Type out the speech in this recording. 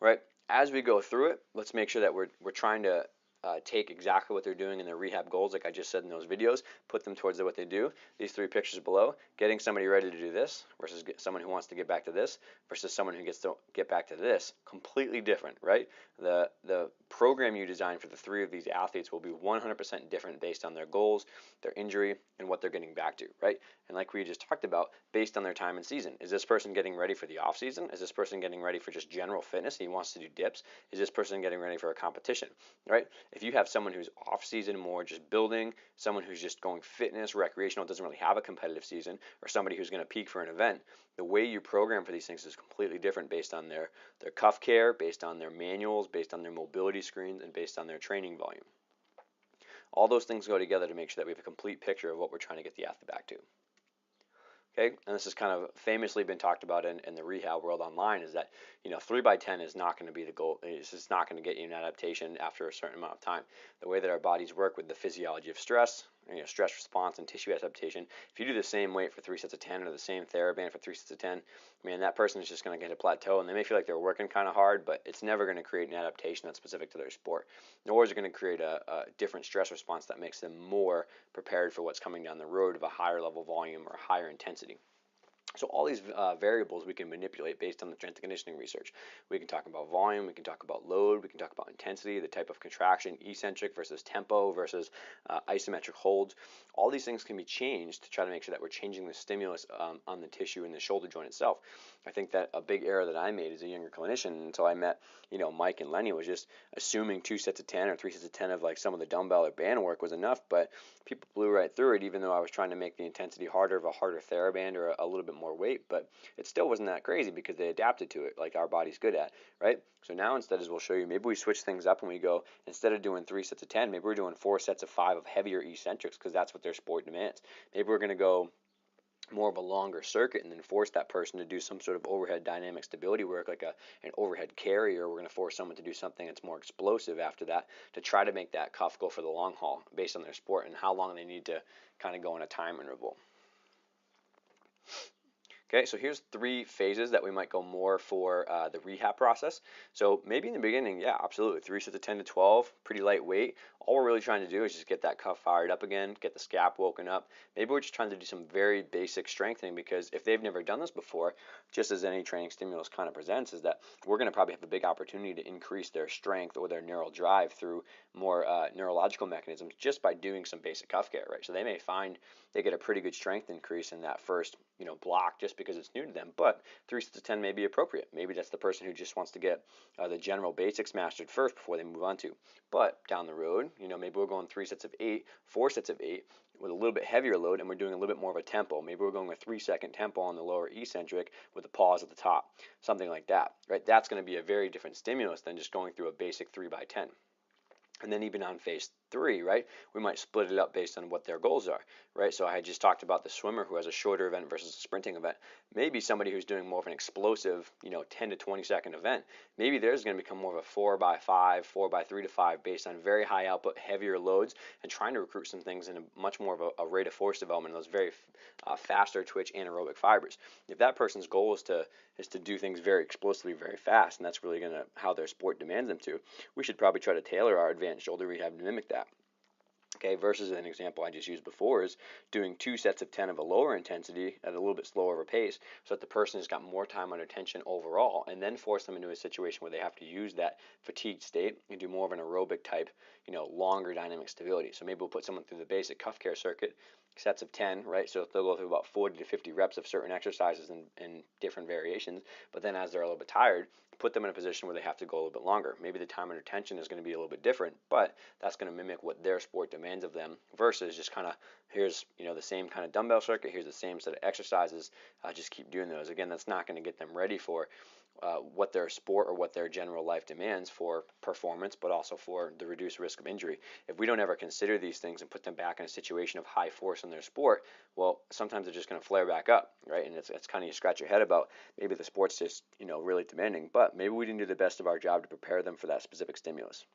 right? As we go through it, let's make sure that we're trying to take exactly what they're doing in their rehab goals, like I just said in those videos, put them towards what they do. These 3 pictures below, getting somebody ready to do this versus someone who wants to get back to this versus someone who gets to get back to this, completely different, right? The program you design for the 3 of these athletes will be 100% different based on their goals, their injury, and what they're getting back to, right? And like we just talked about, based on their time and season. Is this person getting ready for the off season? Is this person getting ready for just general fitness? He wants to do dips. Is this person getting ready for a competition, right? If you have someone who's off season, more just building, someone who's just going fitness, recreational, doesn't really have a competitive season, or somebody who's going to peak for an event, the way you program for these things is completely different based on their cuff care, based on their manuals, based on their mobility screens, and based on their training volume. All those things go together to make sure that we have a complete picture of what we're trying to get the athlete back to. Okay, and this has kind of famously been talked about in the rehab world online, is that 3x10 is not going to be the goal. It's just not going to get you an adaptation after a certain amount of time. The way that our bodies work with the physiology of stress, stress response and tissue adaptation, if you do the same weight for 3 sets of 10 or the same TheraBand for 3 sets of 10, man, that person is just going to get a plateau, and they may feel like they're working kind of hard, but it's never going to create an adaptation that's specific to their sport. Nor is it going to create a different stress response that makes them more prepared for what's coming down the road of a higher level volume or higher intensity. So all these variables we can manipulate based on the strength and conditioning research. We can talk about volume, we can talk about load, we can talk about intensity, the type of contraction, eccentric versus tempo versus isometric holds. All these things can be changed to try to make sure that we're changing the stimulus on the tissue in the shoulder joint itself. I think that a big error that I made as a younger clinician until I met Mike and Lenny was just assuming 2 sets of 10 or 3 sets of 10 of like some of the dumbbell or band work was enough, but people blew right through it, even though I was trying to make the intensity harder of a harder TheraBand or a little bit more weight, but it still wasn't that crazy because they adapted to it like our body's good at, right? So now instead, as we'll show you, maybe we switch things up and we go, instead of doing 3 sets of 10, maybe we're doing 4 sets of 5 of heavier eccentrics because that's what their sport demands. Maybe we're going to go more of a longer circuit and then force that person to do some sort of overhead dynamic stability work like an overhead carry, or we're going to force someone to do something that's more explosive after that to try to make that cuff go for the long haul based on their sport and how long they need to kind of go in a time interval. Okay, so here's 3 phases that we might go more for the rehab process. So maybe in the beginning, yeah, absolutely, 3 sets of 10 to 12, pretty lightweight. All we're really trying to do is just get that cuff fired up again, get the scap woken up. Maybe we're just trying to do some very basic strengthening, because if they've never done this before, just as any training stimulus kind of presents, is that we're going to probably have a big opportunity to increase their strength or their neural drive through more neurological mechanisms just by doing some basic cuff care, right? So they may find they get a pretty good strength increase in that first block just because it's new to them, but 3 sets of 10 may be appropriate. Maybe that's the person who just wants to get the general basics mastered first before they move on to. But down the road, maybe we're going 3 sets of 8, 4 sets of 8 with a little bit heavier load, and we're doing a little bit more of a tempo. Maybe we're going a 3-second tempo on the lower eccentric with a pause at the top, something like that, right? That's going to be a very different stimulus than just going through a basic 3x10. And then even on phase 3, right, we might split it up based on what their goals are, right? So I just talked about the swimmer who has a shorter event versus a sprinting event. Maybe somebody who's doing more of an explosive, 10 to 20 second event, maybe theirs is going to become more of a 4x5, 4x3 to 5 based on very high output, heavier loads, and trying to recruit some things in a much more of a rate of force development, those very faster twitch anaerobic fibers. If that person's goal is to do things very explosively, very fast, and that's really going to how their sport demands them to, we should probably try to tailor our advanced shoulder rehab to mimic that. Okay, versus an example I just used before is doing 2 sets of 10 of a lower intensity at a little bit slower of a pace so that the person has got more time under tension overall, and then force them into a situation where they have to use that fatigued state and do more of an aerobic type, longer dynamic stability. So maybe we'll put someone through the basic cuff care circuit, sets of 10, right? So they'll go through about 40 to 50 reps of certain exercises and different variations, but then as they're a little bit tired, put them in a position where they have to go a little bit longer. Maybe the time under tension is going to be a little bit different, but that's going to mimic what their sport demands of them versus just kind of, here's the same kind of dumbbell circuit, here's the same set of exercises, just keep doing those. Again, that's not going to get them ready for what their sport or what their general life demands for performance, but also for the reduced risk of injury. If we don't ever consider these things and put them back in a situation of high force in their sport, well, sometimes they're just going to flare back up, right? And it's kind of, you scratch your head about maybe the sport's just really demanding, but maybe we didn't do the best of our job to prepare them for that specific stimulus.